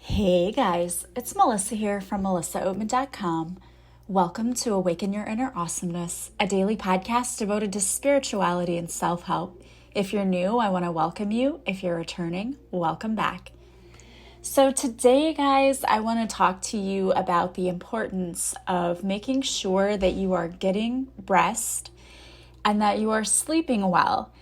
Hey guys, it's Melissa here from melissaoatman.com. Welcome to Awaken Your Inner Awesomeness, a daily podcast devoted to spirituality and self-help. If you're new, I want to welcome you. If you're returning, welcome back. So today, guys, I want to talk to you about the importance of making sure that you are getting rest and that you are sleeping well.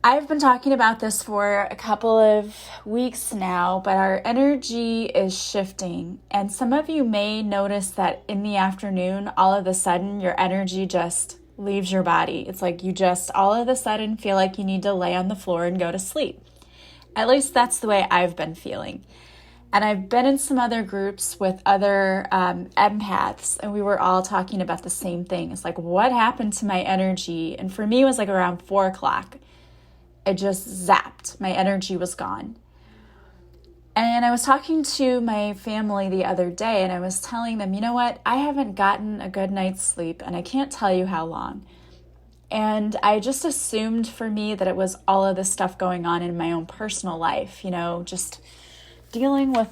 I've been talking about this for a couple of weeks now, but our energy is shifting. And some of you may notice that in the afternoon, all of a sudden, your energy just leaves your body. It's like you just all of a sudden feel like you need to lay on the floor and go to sleep. At least that's the way I've been feeling. And I've been in some other groups with other empaths, and we were all talking about the same thing. It's like, what happened to my energy? And for me, it was like around 4 o'clock. It just zapped. My energy was gone. And I was talking to my family the other day, and I was telling them, you know what? I haven't gotten a good night's sleep, and I can't tell you how long. And I just assumed for me that it was all of this stuff going on in my own personal life, just dealing with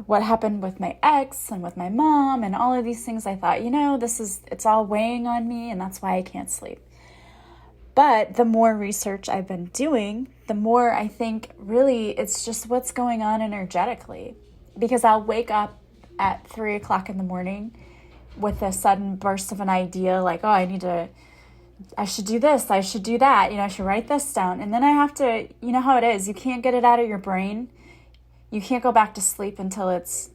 what happened with my ex and with my mom and all of these things. I thought, it's all weighing on me, and that's why I can't sleep. But the more research I've been doing, the more I think really it's just what's going on energetically. Because I'll wake up at 3 o'clock in the morning with a sudden burst of an idea like, I should do this, I should do that, I should write this down. And then I have to, you know how it is, you can't get it out of your brain. You can't go back to sleep until it's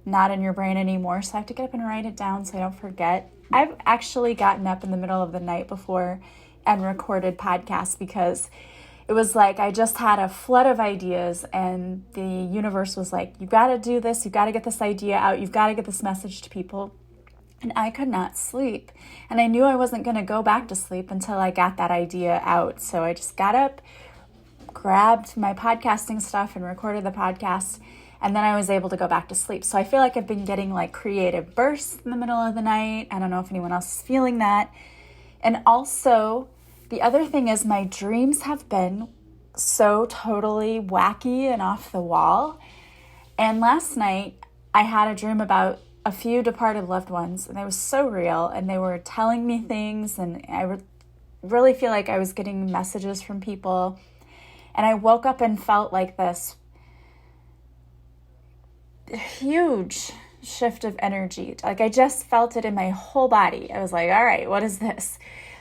not in your brain anymore. So I have to get up and write it down so I don't forget. I've actually gotten up in the middle of the night before and recorded podcasts because it was like I just had a flood of ideas and the universe was like, you got to do this, you got to get this idea out, you've got to get this message to people. And I could not sleep. And I knew I wasn't going to go back to sleep until I got that idea out. So I just got up, grabbed my podcasting stuff and recorded the podcast. And then I was able to go back to sleep. So I feel like I've been getting like creative bursts in the middle of the night. I don't know if anyone else is feeling that. And also, the other thing is my dreams have been so totally wacky and off the wall. And last night, I had a dream about a few departed loved ones, and it was so real, and they were telling me things, and I really feel like I was getting messages from people. And I woke up and felt like this huge shift of energy. Like I just felt it in my whole body. I was like, all right, what is this?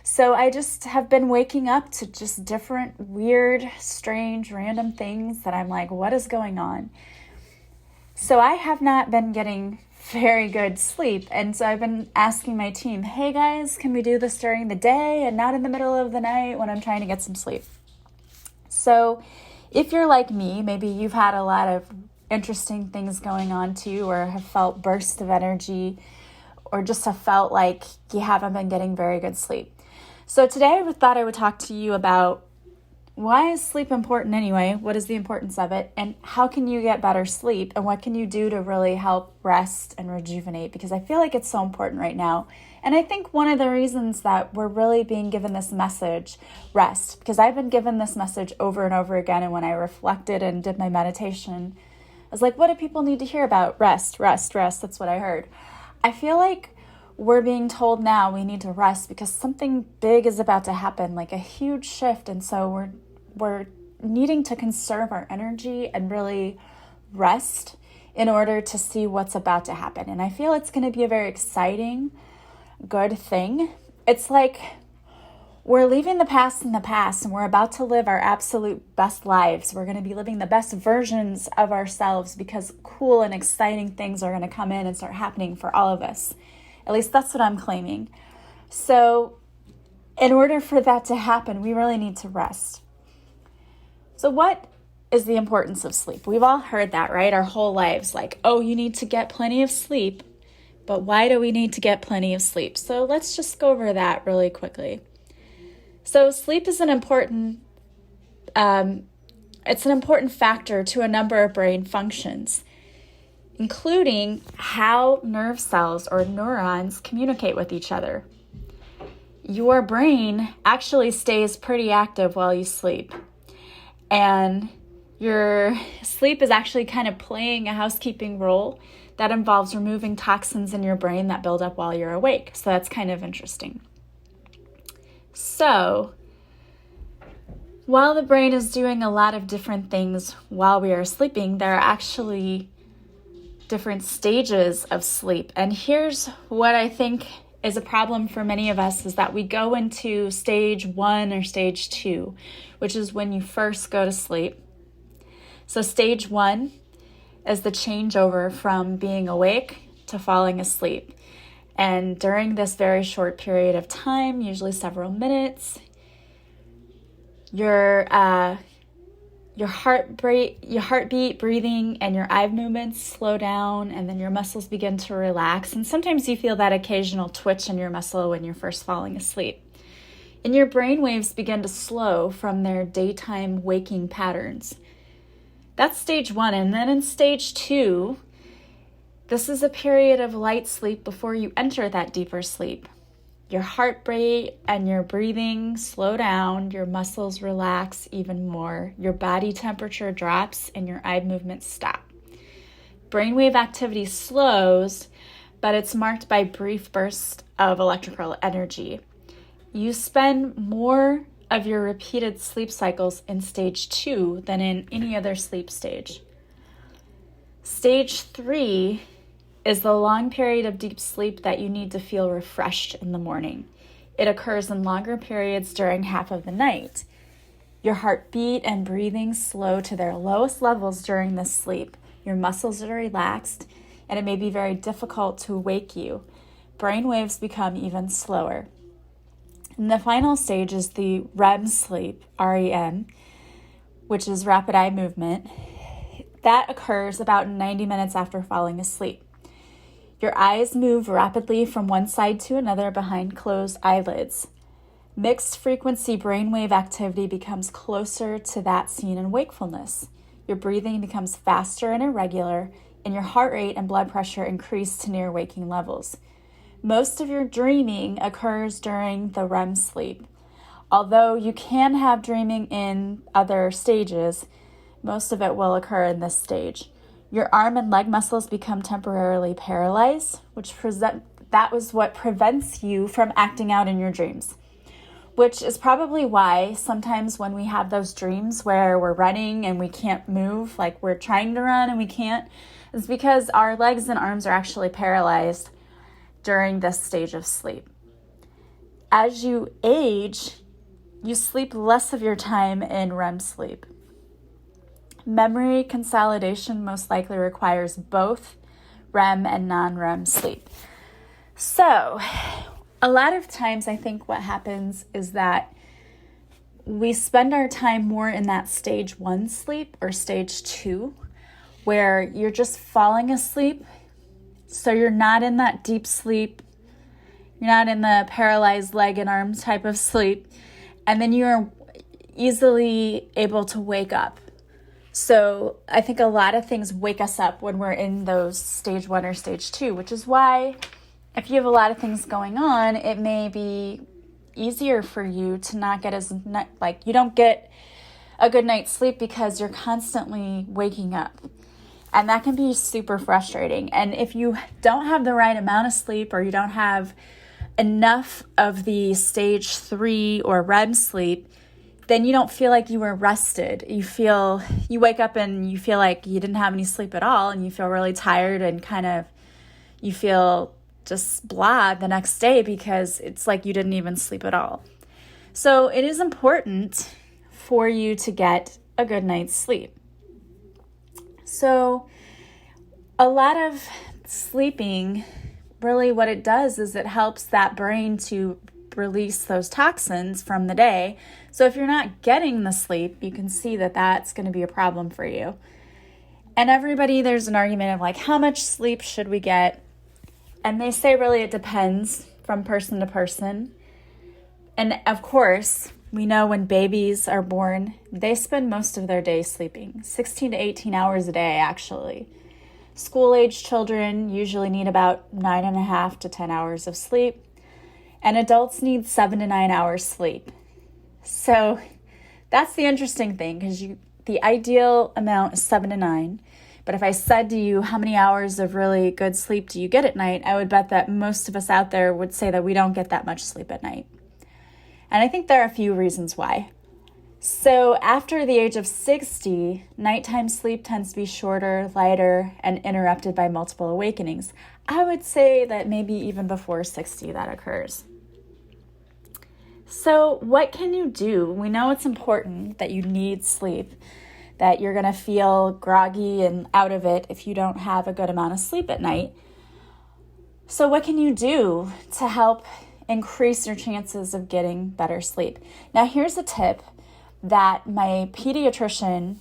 So I just have been waking up to just different weird, strange, random things that I'm like, what is going on? So I have not been getting very good sleep. And so I've been asking my team, hey guys, can we do this during the day and not in the middle of the night when I'm trying to get some sleep? So if you're like me, maybe you've had a lot of interesting things going on too, or have felt bursts of energy, or just have felt like you haven't been getting very good sleep. So today I thought I would talk to you about why is sleep important anyway? What is the importance of it? And how can you get better sleep? And what can you do to really help rest and rejuvenate? Because I feel like it's so important right now. And I think one of the reasons that we're really being given this message, rest, because I've been given this message over and over again. And when I reflected and did my meditation, I was like, what do people need to hear about? Rest, rest, rest. That's what I heard. I feel like we're being told now we need to rest because something big is about to happen, like a huge shift. And so we're needing to conserve our energy and really rest in order to see what's about to happen. And I feel it's going to be a very exciting, good thing. It's like we're leaving the past in the past and we're about to live our absolute best lives. We're going to be living the best versions of ourselves because cool and exciting things are going to come in and start happening for all of us. At least that's what I'm claiming. So in order for that to happen, we really need to rest. So what is the importance of sleep? We've all heard that, right? Our whole lives, like, oh, you need to get plenty of sleep. But why do we need to get plenty of sleep? So let's just go over that really quickly. So sleep is an important factor to a number of brain functions, including how nerve cells or neurons communicate with each other. Your brain actually stays pretty active while you sleep. And Your sleep is actually kind of playing a housekeeping role that involves removing toxins in your brain that build up while you're awake. So that's kind of interesting. So while the brain is doing a lot of different things while we are sleeping, there are actually different stages of sleep. And here's what I think is a problem for many of us, is that we go into stage 1 or stage 2, which is when you first go to sleep. So stage 1 is the changeover from being awake to falling asleep. And during this very short period of time, usually several minutes, your heartbeat, breathing, and your eye movements slow down, and then your muscles begin to relax. And sometimes you feel that occasional twitch in your muscle when you're first falling asleep. And your brain waves begin to slow from their daytime waking patterns. That's stage 1. And then in stage 2, this is a period of light sleep before you enter that deeper sleep. Your heart rate and your breathing slow down, your muscles relax even more, your body temperature drops, and your eye movements stop. Brainwave activity slows, but it's marked by brief bursts of electrical energy. You spend more of your repeated sleep cycles in stage 2 than in any other sleep stage. Stage 3 is the long period of deep sleep that you need to feel refreshed in the morning. It occurs in longer periods during half of the night. Your heartbeat and breathing slow to their lowest levels during this sleep. Your muscles are relaxed, and it may be very difficult to wake you. Brain waves become even slower. And the final stage is the REM sleep, REM, which is rapid eye movement. That occurs about 90 minutes after falling asleep. Your eyes move rapidly from one side to another behind closed eyelids. Mixed frequency brainwave activity becomes closer to that seen in wakefulness. Your breathing becomes faster and irregular, and your heart rate and blood pressure increase to near waking levels. Most of your dreaming occurs during the REM sleep. Although you can have dreaming in other stages, most of it will occur in this stage. Your arm and leg muscles become temporarily paralyzed, that was what prevents you from acting out in your dreams. Which is probably why sometimes when we have those dreams where we're running and we can't move, like we're trying to run and we can't, is because our legs and arms are actually paralyzed during this stage of sleep. As you age, you sleep less of your time in REM sleep. Memory consolidation most likely requires both REM and non-REM sleep. So, a lot of times I think what happens is that we spend our time more in that stage 1 sleep or stage 2, where you're just falling asleep. So you're not in that deep sleep. You're not in the paralyzed leg and arm type of sleep. And then you're easily able to wake up. So I think a lot of things wake us up when we're in those stage 1 or stage 2, which is why if you have a lot of things going on, it may be easier for you to not get you don't get a good night's sleep because you're constantly waking up. And that can be super frustrating. And if you don't have the right amount of sleep, or you don't have enough of the stage 3 or REM sleep, then you don't feel like you were rested. You wake up and you feel like you didn't have any sleep at all, and you feel really tired and you feel just blah the next day because it's like you didn't even sleep at all. So it is important for you to get a good night's sleep. So a lot of sleeping, really what it does is it helps that brain to release those toxins from the day. So if you're not getting the sleep, you can see that that's going to be a problem for you. And there's an argument of like, how much sleep should we get? And they say really it depends from person to person. And of course, we know when babies are born, they spend most of their day sleeping, 16 to 18 hours a day, actually. School-age children usually need about 9.5 to 10 hours of sleep, and adults need 7 to 9 hours sleep. So that's the interesting thing, because the ideal amount is 7 to 9. But if I said to you, how many hours of really good sleep do you get at night? I would bet that most of us out there would say that we don't get that much sleep at night. And I think there are a few reasons why. So after the age of 60, nighttime sleep tends to be shorter, lighter, and interrupted by multiple awakenings. I would say that maybe even before 60 that occurs. So what can you do? We know it's important that you need sleep, that you're going to feel groggy and out of it if you don't have a good amount of sleep at night. So what can you do to help increase your chances of getting better sleep? Now, here's a tip that my pediatrician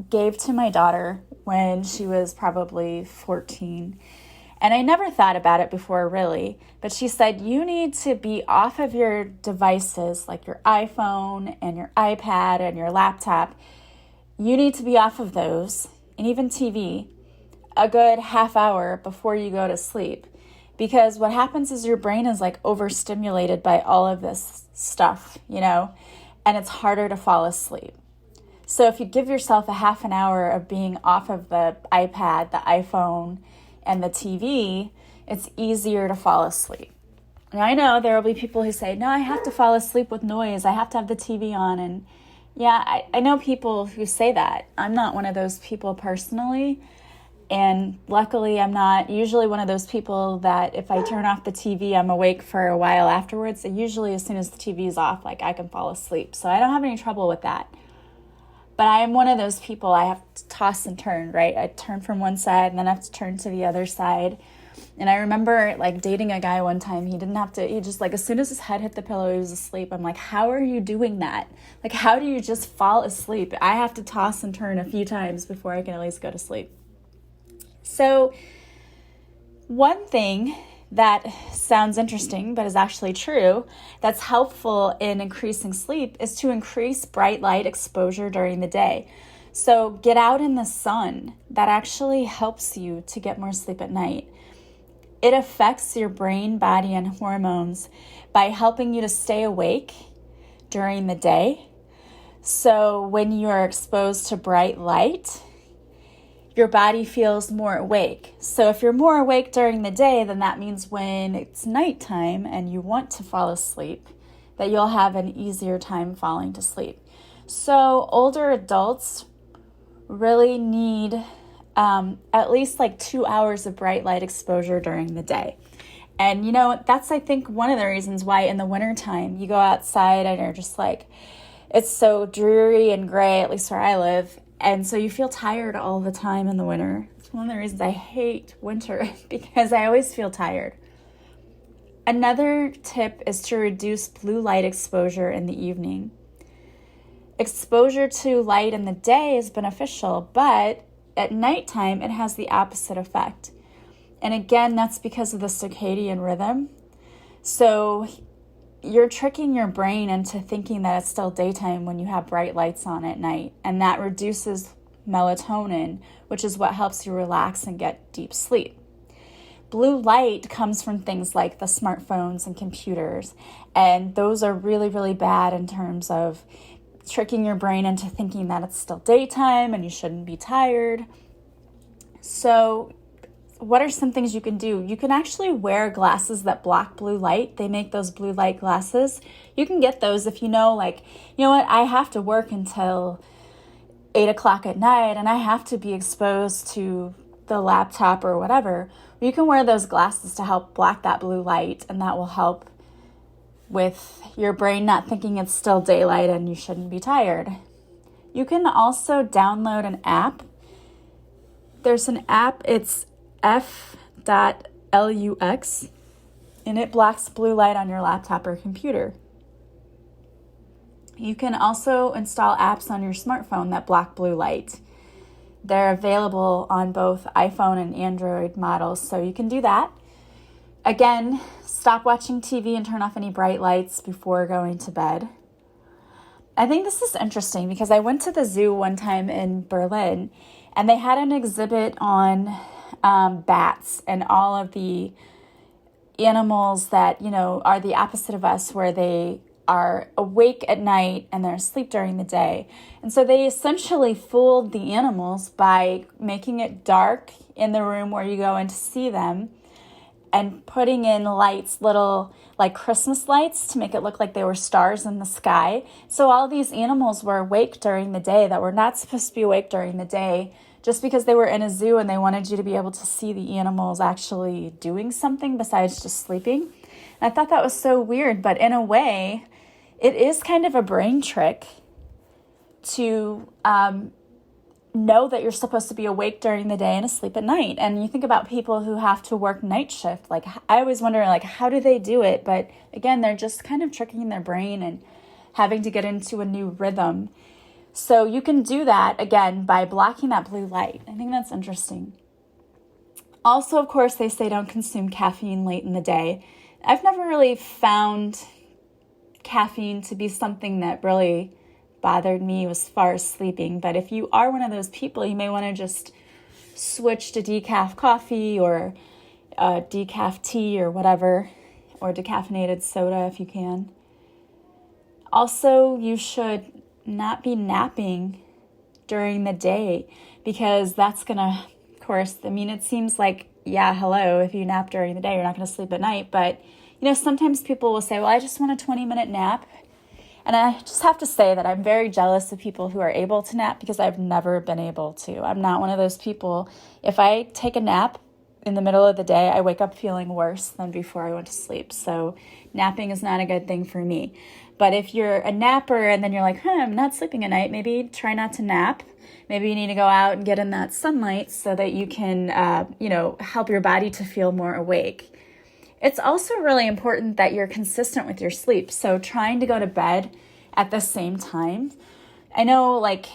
gave to my daughter when she was probably 14. And I never thought about it before, really. But she said, you need to be off of your devices, like your iPhone and your iPad and your laptop. You need to be off of those, and even TV, a good half hour before you go to sleep. Because what happens is your brain is like overstimulated by all of this stuff, and it's harder to fall asleep. So if you give yourself a half an hour of being off of the iPad, the iPhone, and the TV, it's easier to fall asleep. And I know there will be people who say, no, I have to fall asleep with noise. I have to have the TV on. And yeah, I know people who say that. I'm not one of those people personally. And luckily, I'm not usually one of those people that if I turn off the TV, I'm awake for a while afterwards. And usually as soon as the TV is off, I can fall asleep. So I don't have any trouble with that. But I'm one of those people, I have to toss and turn, right? I turn from one side and then I have to turn to the other side. And I remember dating a guy one time, he just as soon as his head hit the pillow, he was asleep. I'm like, how are you doing that? How do you just fall asleep? I have to toss and turn a few times before I can at least go to sleep. So one thing that sounds interesting, but is actually true, that's helpful in increasing sleep is to increase bright light exposure during the day. So get out in the sun. That actually helps you to get more sleep at night. It affects your brain, body, and hormones by helping you to stay awake during the day. So when you are exposed to bright light, your body feels more awake. So if you're more awake during the day, then that means when it's nighttime and you want to fall asleep, that you'll have an easier time falling to sleep. So older adults really need at least 2 hours of bright light exposure during the day. And that's, I think, one of the reasons why in the wintertime you go outside and you're just it's so dreary and gray, at least where I live. And so you feel tired all the time in the winter. It's one of the reasons I hate winter because I always feel tired. Another tip is to reduce blue light exposure in the evening. Exposure to light in the day is beneficial, but at nighttime it has the opposite effect. And again, that's because of the circadian rhythm. So you're tricking your brain into thinking that it's still daytime when you have bright lights on at night. And that reduces melatonin, which is what helps you relax and get deep sleep. Blue light comes from things like the smartphones and computers. And those are really, really bad in terms of tricking your brain into thinking that it's still daytime and you shouldn't be tired. So what are some things you can do? You can actually wear glasses that block blue light. They make those blue light glasses. You can get those if you know what, I have to work until 8 o'clock at night and I have to be exposed to the laptop or whatever. You can wear those glasses to help block that blue light, and that will help with your brain not thinking it's still daylight and you shouldn't be tired. You can also download an app. There's an app, it's f.lux, and it blocks blue light on your laptop or computer. You can also install apps on your smartphone that block blue light. They're available on both iPhone and Android models, so you can do that. Again, stop watching TV and turn off any bright lights before going to bed. I think this is interesting because I went to the zoo one time in Berlin, and they had an exhibit on bats and all of the animals that, are the opposite of us, where they are awake at night and they're asleep during the day. And so they essentially fooled the animals by making it dark in the room where you go in to see them and putting in lights, little like Christmas lights, to make it look like they were stars in the sky. So all these animals were awake during the day that were not supposed to be awake during the day, just because they were in a zoo and they wanted you to be able to see the animals actually doing something besides just sleeping. And I thought that was so weird, but in a way, it is kind of a brain trick to know that you're supposed to be awake during the day and asleep at night. And you think about people who have to work night shift. Like, I always wonder, like, how do they do it? But again, they're just kind of tricking their brain and having to get into a new rhythm. So you can do that, again, by blocking that blue light. I think that's interesting. Also, of course, they say don't consume caffeine late in the day. I've never really found caffeine to be something that really bothered me as far as sleeping. But if you are one of those people, you may want to just switch to decaf coffee or decaf tea or whatever, or decaffeinated soda if you can. Also, you should not be napping during the day, because that's going to, of course, I mean, it seems like, yeah, hello, if you nap during the day, you're not going to sleep at night. But, you know, sometimes people will say, well, I just want a 20-minute nap. And I just have to say that I'm very jealous of people who are able to nap, because I've never been able to. I'm not one of those people. If I take a nap in the middle of the day, I wake up feeling worse than before I went to sleep. So napping is not a good thing for me. But if you're a napper and then you're like, I'm not sleeping at night, maybe try not to nap. Maybe you need to go out and get in that sunlight so that you can, help your body to feel more awake. It's also really important that you're consistent with your sleep. So trying to go to bed at the same time. I know, like,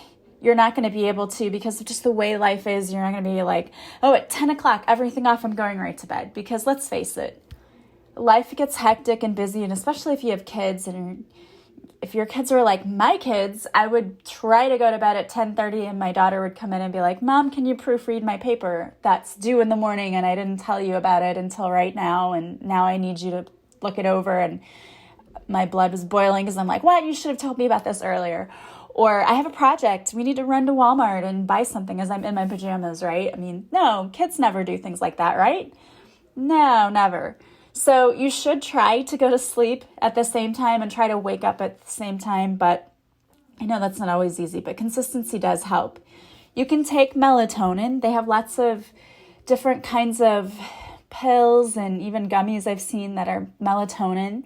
you're not going to be able to, because of just the way life is. You're not going to be like, oh, at 10 o'clock, everything off, I'm going right to bed. Because let's face it, life gets hectic and busy, and especially if you have kids, and if your kids were like my kids, I would try to go to bed at 10:30, and my daughter would come in and be like, Mom, can you proofread my paper that's due in the morning, and I didn't tell you about it until right now, and now I need you to look it over. And my blood was boiling because I'm like, what? You should have told me about this earlier. Or I have a project. We need to run to Walmart and buy something as I'm in my pajamas, right? I mean, no, kids never do things like that, right? No, never. So you should try to go to sleep at the same time and try to wake up at the same time, but I know that's not always easy, but consistency does help. You can take melatonin. They have lots of different kinds of pills and even gummies I've seen that are melatonin.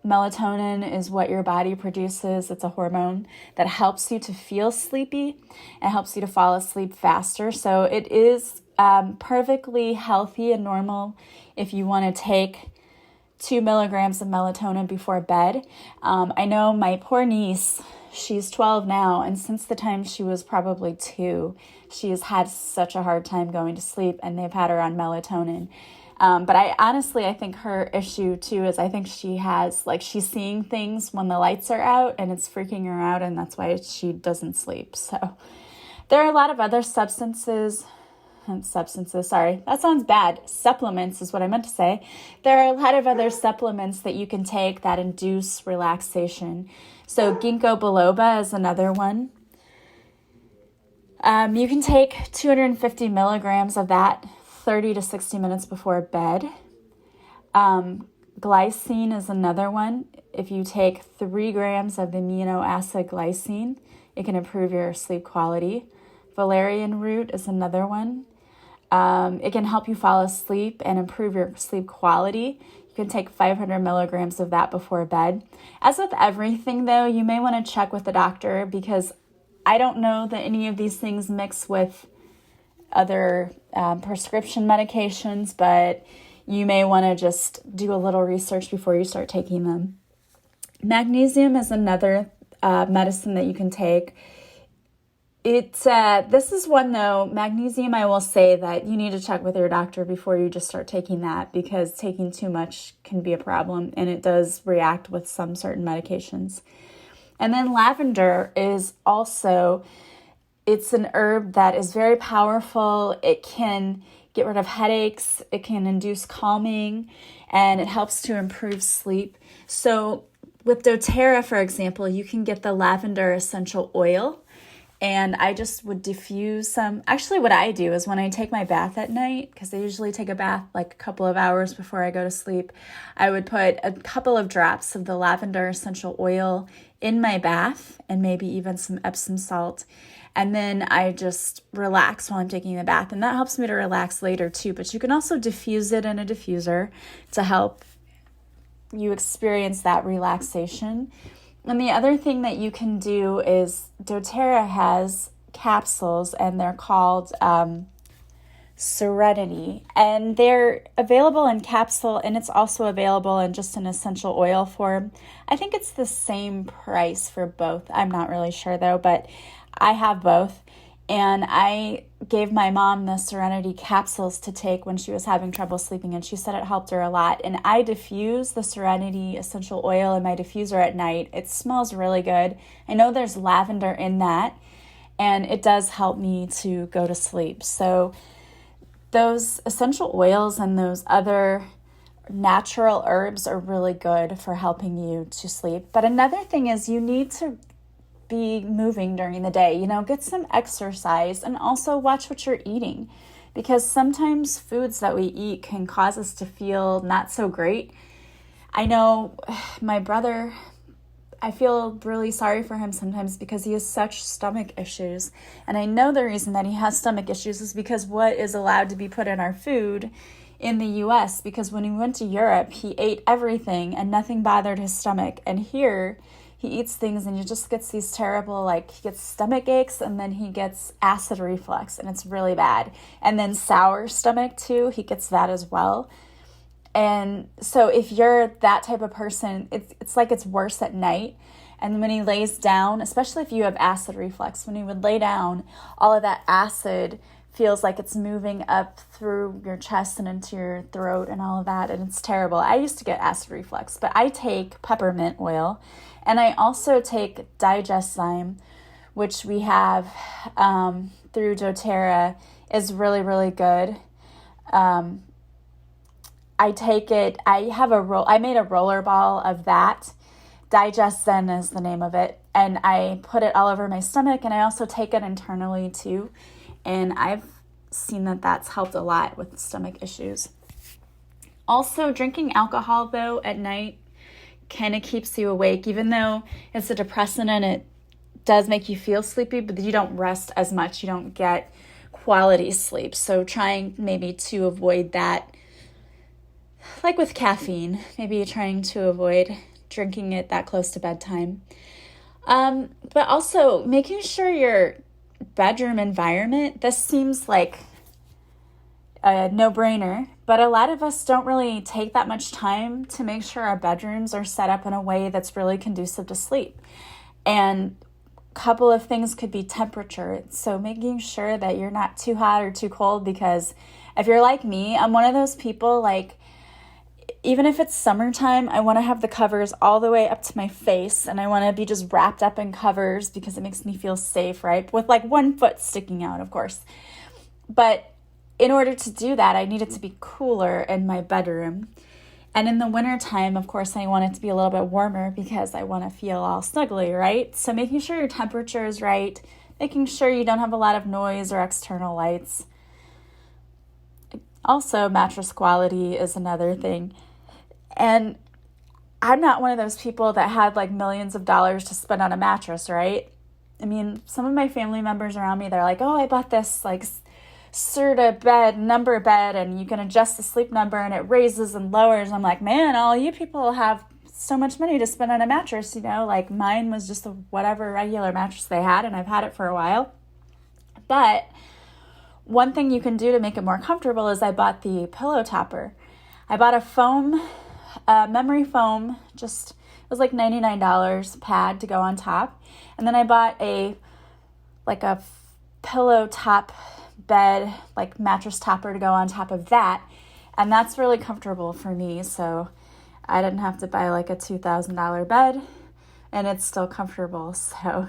Melatonin is what your body produces. It's a hormone that helps you to feel sleepy and helps you to fall asleep faster. So it is perfectly healthy and normal if you want to take 2 milligrams of melatonin before bed. I know my poor niece, she's 12 now, and since the time she was probably 2, she has had such a hard time going to sleep, and they've had her on melatonin. But I think her issue too is I think she's seeing things when the lights are out and it's freaking her out, and that's why she doesn't sleep. So there are a lot of other supplements is what I meant to say. There are a lot of other supplements that you can take that induce relaxation. So ginkgo biloba is another one. You can take 250 milligrams of that 30 to 60 minutes before bed. Glycine is another one. If you take 3 grams of the amino acid glycine, it can improve your sleep quality. Valerian root is another one. It can help you fall asleep and improve your sleep quality. You can take 500 milligrams of that before bed. As with everything, though, you may want to check with the doctor, because I don't know that any of these things mix with other prescription medications, but you may want to just do a little research before you start taking them. Magnesium is another medicine that you can take. This is one, though, magnesium, I will say that you need to check with your doctor before you just start taking that, because taking too much can be a problem, and it does react with some certain medications. And then lavender is also, it's an herb that is very powerful. It can get rid of headaches. It can induce calming, and it helps to improve sleep. So with doTERRA, for example, you can get the lavender essential oil. And I just would diffuse some. Actually, what I do is when I take my bath at night, because I usually take a bath like a couple of hours before I go to sleep, I would put a couple of drops of the lavender essential oil in my bath and maybe even some Epsom salt. And then I just relax while I'm taking the bath. And that helps me to relax later too. But you can also diffuse it in a diffuser to help you experience that relaxation. And the other thing that you can do is doTERRA has capsules, and they're called Serenity. And they're available in capsule, and it's also available in just an essential oil form. I think it's the same price for both. I'm not really sure though, but I have both. And I gave my mom the Serenity capsules to take when she was having trouble sleeping, and she said it helped her a lot. And I diffuse the Serenity essential oil in my diffuser at night. It smells really good. I know there's lavender in that, and it does help me to go to sleep. So those essential oils and those other natural herbs are really good for helping you to sleep. But another thing is you need to be moving during the day, get some exercise, and also watch what you're eating, because sometimes foods that we eat can cause us to feel not so great. I know my brother, I feel really sorry for him sometimes because he has such stomach issues. And I know the reason that he has stomach issues is because what is allowed to be put in our food in the US, because when he went to Europe, he ate everything and nothing bothered his stomach. And here, he eats things and he just gets these terrible, he gets stomach aches, and then he gets acid reflux, and it's really bad. And then sour stomach too, he gets that as well. And so if you're that type of person, it's like it's worse at night. And when he lays down, especially if you have acid reflux, when he would lay down, all of that acid feels like it's moving up through your chest and into your throat and all of that, and it's terrible. I used to get acid reflux, but I take peppermint oil, and I also take Digestzyme, which we have through doTERRA, is really, really good. I take it, I made a roller ball of that. Digestzyme is the name of it, and I put it all over my stomach, and I also take it internally too. And I've seen that that's helped a lot with stomach issues. Also, drinking alcohol, though, at night kind of keeps you awake, even though it's a depressant and it does make you feel sleepy, but you don't rest as much. You don't get quality sleep. So trying maybe to avoid that, like with caffeine, maybe trying to avoid drinking it that close to bedtime. But also making sure your bedroom environment, this seems like a no-brainer, but a lot of us don't really take that much time to make sure our bedrooms are set up in a way that's really conducive to sleep. And a couple of things could be temperature. So making sure that you're not too hot or too cold, because if you're like me, I'm one of those people, even if it's summertime, I want to have the covers all the way up to my face, and I want to be just wrapped up in covers because it makes me feel safe, right? With 1 foot sticking out, of course. But in order to do that, I need it to be cooler in my bedroom. And in the wintertime, of course, I want it to be a little bit warmer because I want to feel all snuggly, right? So making sure your temperature is right, making sure you don't have a lot of noise or external lights. Also, mattress quality is another thing. And I'm not one of those people that had millions of dollars to spend on a mattress, right? I mean, some of my family members around me, they're like, oh, I bought this Serta bed, number bed, and you can adjust the sleep number and it raises and lowers. I'm like, man, all you people have so much money to spend on a mattress, mine was just whatever regular mattress they had, and I've had it for a while. But one thing you can do to make it more comfortable is I bought the pillow topper. I bought a foam, memory foam, it was $99 pad to go on top. And then I bought a pillow top bed, mattress topper to go on top of that. And that's really comfortable for me. So I didn't have to buy a $2,000 bed, and it's still comfortable. So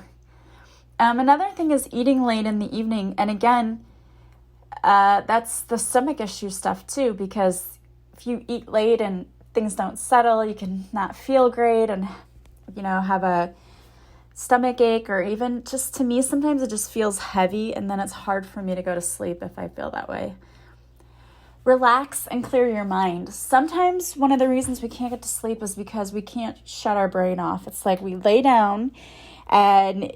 another thing is eating late in the evening. And again, that's the stomach issue stuff too, because if you eat late and things don't settle, you can not feel great. And have a stomach ache, or even just, to me, sometimes it just feels heavy, and then it's hard for me to go to sleep if I feel that way. Relax and clear your mind. Sometimes one of the reasons we can't get to sleep is because we can't shut our brain off. It's like we lay down and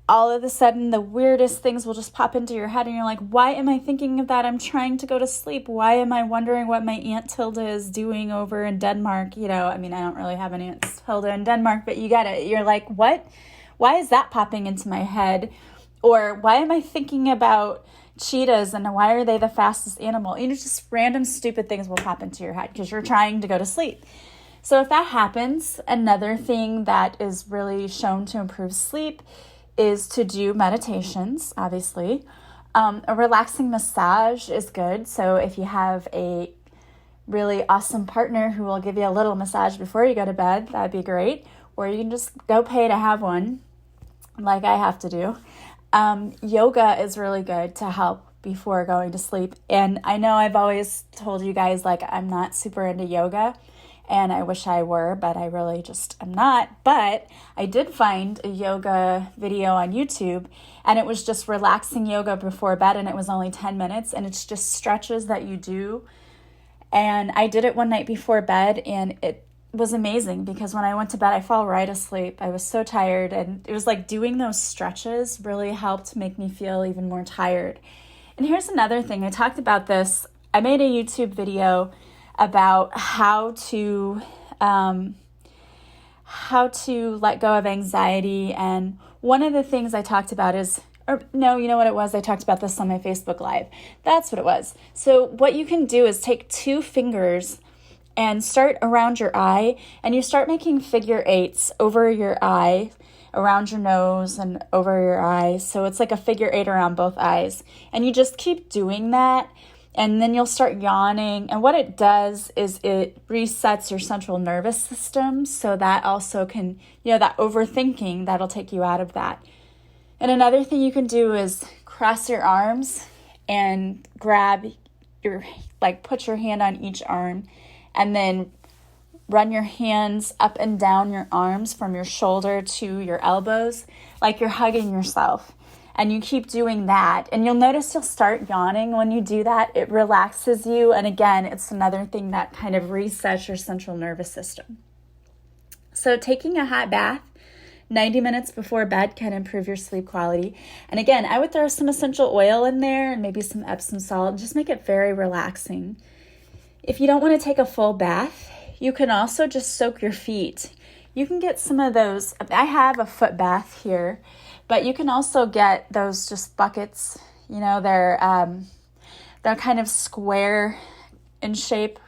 all of a sudden the weirdest things will just pop into your head, and you're like, why am I thinking of that? I'm trying to go to sleep. Why am I wondering what my Aunt Tilda is doing over in Denmark? I don't really have an Aunt Tilda in Denmark, but you get it. You're like, what? Why is that popping into my head? Or why am I thinking about cheetahs and why are they the fastest animal? Just random stupid things will pop into your head because you're trying to go to sleep. So if that happens, another thing that is really shown to improve sleep is to do meditations, obviously. A relaxing massage is good. So if you have a really awesome partner who will give you a little massage before you go to bed, that'd be great. Or you can just go pay to have one, like I have to do. Yoga is really good to help before going to sleep. And I know I've always told you guys, I'm not super into yoga, and I wish I were, but I really just am not. But I did find a yoga video on YouTube, and it was just relaxing yoga before bed, and it was only 10 minutes, and it's just stretches that you do. And I did it one night before bed, and it was amazing because when I went to bed, I fell right asleep. I was so tired, and it was like doing those stretches really helped make me feel even more tired. And here's another thing. I talked about this. I made a YouTube video about how to let go of anxiety. And one of the things I talked about is, or no, you know what it was? I talked about this on my Facebook Live. That's what it was. So what you can do is take 2 fingers and start around your eye, and you start making figure 8s over your eye, around your nose and over your eyes. So it's like a figure 8 around both eyes. And you just keep doing that, and then you'll start yawning. And what it does is it resets your central nervous system, so that also can, that overthinking, that'll take you out of that. And another thing you can do is cross your arms and grab put your hand on each arm, and then run your hands up and down your arms from your shoulder to your elbows, like you're hugging yourself. And you keep doing that. And you'll notice you'll start yawning when you do that. It relaxes you. And again, it's another thing that kind of resets your central nervous system. So taking a hot bath 90 minutes before bed can improve your sleep quality. And again, I would throw some essential oil in there and maybe some Epsom salt and just make it very relaxing. If you don't want to take a full bath, you can also just soak your feet. You can get some of those. I have a foot bath here, but you can also get those just buckets. They're kind of square in shape,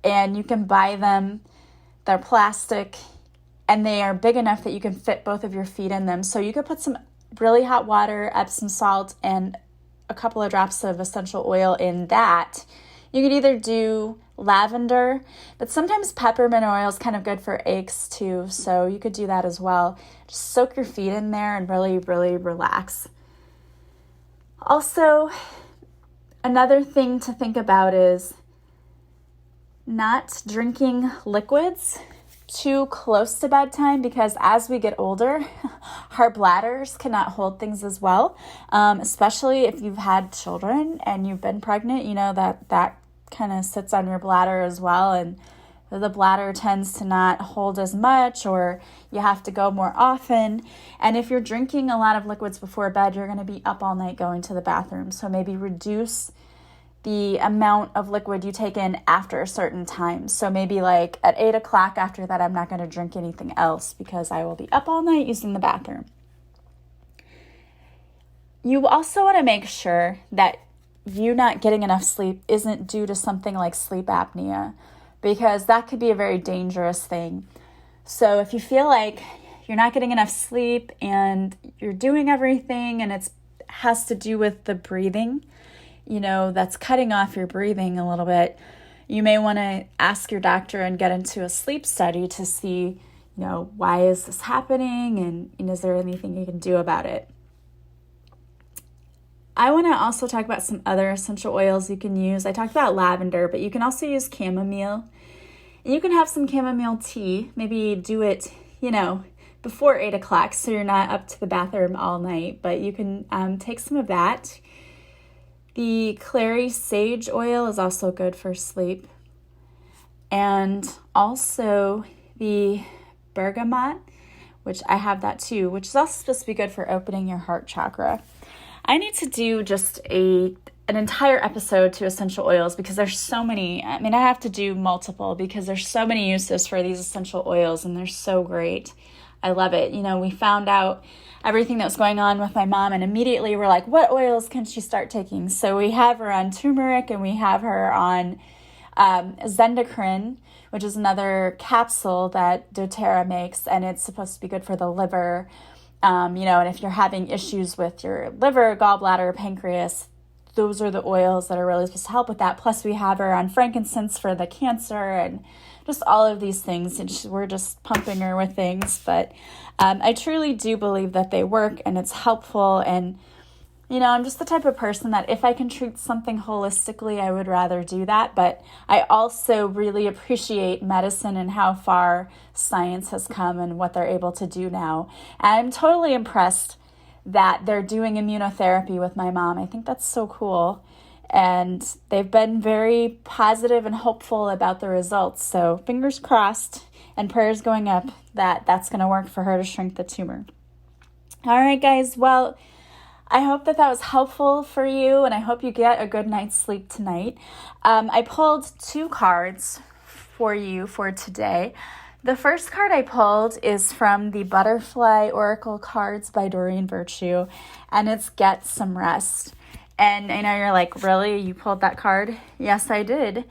and you can buy them. They're plastic, and they are big enough that you can fit both of your feet in them. So you could put some really hot water, Epsom salt, and a couple of drops of essential oil in that. You could either do lavender, but sometimes peppermint oil is kind of good for aches too, so you could do that as well. Just soak your feet in there and really, really relax. Also, another thing to think about is not drinking liquids too close to bedtime, because as we get older, our bladders cannot hold things as well, especially if you've had children and you've been pregnant. That kind of sits on your bladder as well, and the bladder tends to not hold as much, or you have to go more often. And if you're drinking a lot of liquids before bed, you're going to be up all night going to the bathroom. So maybe reduce the amount of liquid you take in after a certain time. So maybe at 8 o'clock, after that, I'm not going to drink anything else because I will be up all night using the bathroom. You also want to make sure that you not getting enough sleep isn't due to something like sleep apnea, because that could be a very dangerous thing. So if you feel like you're not getting enough sleep and you're doing everything and it has to do with the breathing, that's cutting off your breathing a little bit, you may want to ask your doctor and get into a sleep study to see, why is this happening, and is there anything you can do about it? I want to also talk about some other essential oils you can use. I talked about lavender, but you can also use chamomile. And you can have some chamomile tea. Maybe do it before 8 o'clock, so you're not up to the bathroom all night, but you can take some of that. The clary sage oil is also good for sleep. And also the bergamot, which I have that too, which is also supposed to be good for opening your heart chakra. I need to do just an entire episode to essential oils because there's so many. I have to do multiple because there's so many uses for these essential oils and they're so great. I love it. We found out everything that was going on with my mom and immediately we're like, what oils can she start taking? So we have her on turmeric and we have her on Zendocrine, which is another capsule that doTERRA makes, and it's supposed to be good for the liver. And if you're having issues with your liver, gallbladder, pancreas, those are the oils that are really supposed to help with that. Plus we have her on frankincense for the cancer and just all of these things. And we're just pumping her with things. But I truly do believe that they work and it's helpful. And, I'm just the type of person that if I can treat something holistically, I would rather do that. But I also really appreciate medicine and how far science has come and what they're able to do now. And I'm totally impressed that they're doing immunotherapy with my mom. I think that's so cool. And they've been very positive and hopeful about the results. So fingers crossed and prayers going up that that's going to work for her to shrink the tumor. All right, guys. Well, I hope that was helpful for you, and I hope you get a good night's sleep tonight. I pulled 2 cards for you for today. The first card I pulled is from the Butterfly Oracle cards by Doreen Virtue, and it's Get Some Rest. And I know you're like, really? You pulled that card? Yes, I did.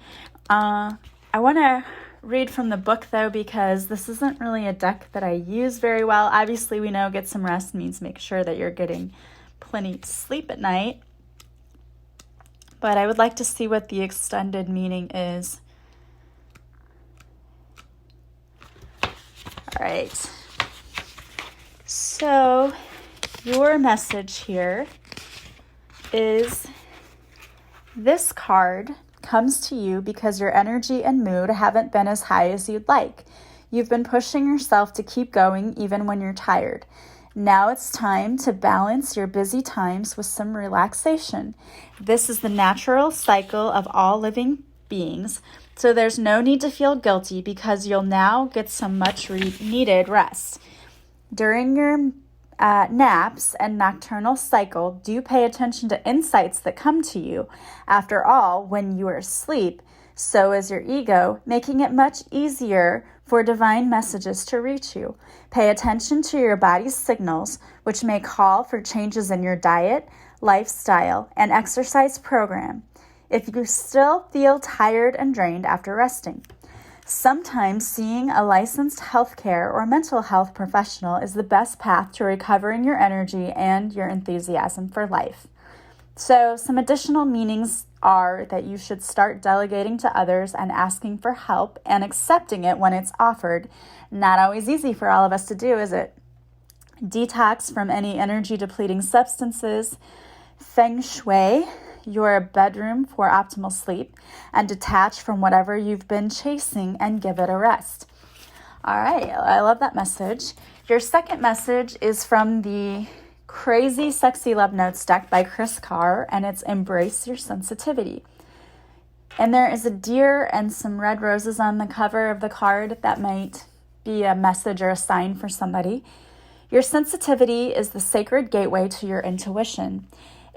I want to read from the book, though, because this isn't really a deck that I use very well. Obviously, we know Get Some Rest means make sure that you're getting plenty to sleep at night, but I would like to see what the extended meaning is. All right, so your message here is this card comes to you because your energy and mood haven't been as high as you'd like. You've been pushing yourself to keep going even when you're tired. Now it's time to balance your busy times with some relaxation. This is the natural cycle of all living beings, so there's no need to feel guilty because you'll now get some much needed rest. During your naps and nocturnal cycle, do pay attention to insights that come to you. After all, when you are asleep, so is your ego, making it much easier for divine messages to reach you. Pay attention to your body's signals, which may call for changes in your diet, lifestyle, and exercise program if you still feel tired and drained after resting. Sometimes seeing a licensed healthcare or mental health professional is the best path to recovering your energy and your enthusiasm for life. So some additional meanings are that you should start delegating to others and asking for help and accepting it when it's offered. Not always easy for all of us to do, is it? Detox from any energy-depleting substances. Feng Shui your bedroom for optimal sleep, and detach from whatever you've been chasing and give it a rest. All right, I love that message. Your second message is from the Crazy Sexy Love Notes deck by Chris Carr, and it's Embrace Your Sensitivity. And there is a deer and some red roses on the cover of the card that might be a message or a sign for somebody. Your sensitivity is the sacred gateway to your intuition.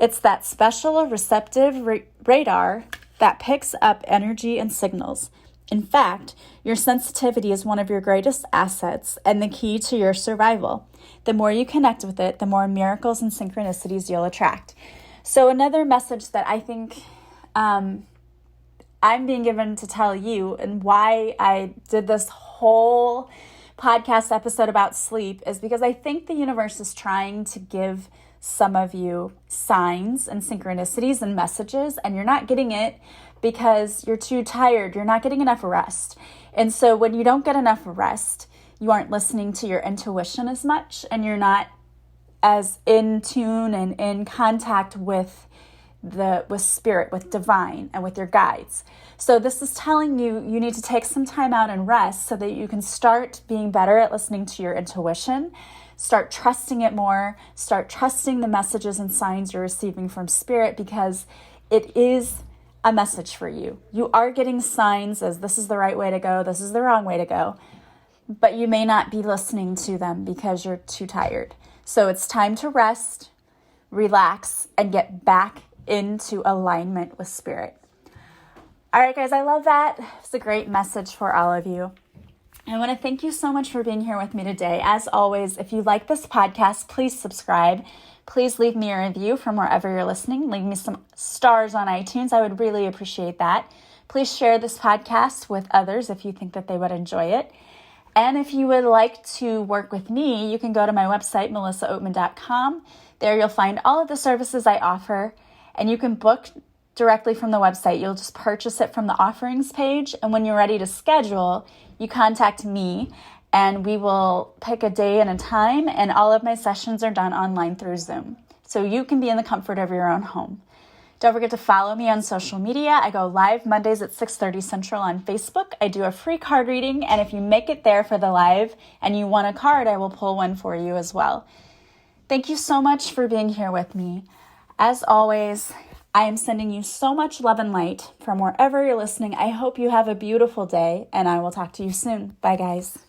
It's that special receptive radar that picks up energy and signals. In fact, your sensitivity is one of your greatest assets and the key to your survival. The more you connect with it, the more miracles and synchronicities you'll attract. So another message that I think I'm being given to tell you, and why I did this whole podcast episode about sleep, is because I think the universe is trying to give some of you signs and synchronicities and messages, and you're not getting it because you're too tired. You're not getting enough rest. And so when you don't get enough rest, you aren't listening to your intuition as much, and you're not as in tune and in contact with with spirit, with divine, and with your guides. So this is telling you need to take some time out and rest so that you can start being better at listening to your intuition, start trusting it more, start trusting the messages and signs you're receiving from spirit, because it is a message for you. You are getting signs as this is the right way to go, this is the wrong way to go, but you may not be listening to them because you're too tired. So it's time to rest, relax, and get back into alignment with spirit. All right, guys, I love that. It's a great message for all of you. I want to thank you so much for being here with me today. As always, if you like this podcast, please subscribe. Please leave me a review from wherever you're listening. Leave me some stars on iTunes. I would really appreciate that. Please share this podcast with others if you think that they would enjoy it. And if you would like to work with me, you can go to my website, melissaoatman.com. There you'll find all of the services I offer, and you can book directly from the website. You'll just purchase it from the offerings page, and when you're ready to schedule, you contact me, and we will pick a day and a time, and all of my sessions are done online through Zoom. So you can be in the comfort of your own home. Don't forget to follow me on social media. I go live Mondays at 6:30 Central on Facebook. I do a free card reading, and if you make it there for the live and you want a card, I will pull one for you as well. Thank you so much for being here with me. As always, I am sending you so much love and light from wherever you're listening. I hope you have a beautiful day, and I will talk to you soon. Bye, guys.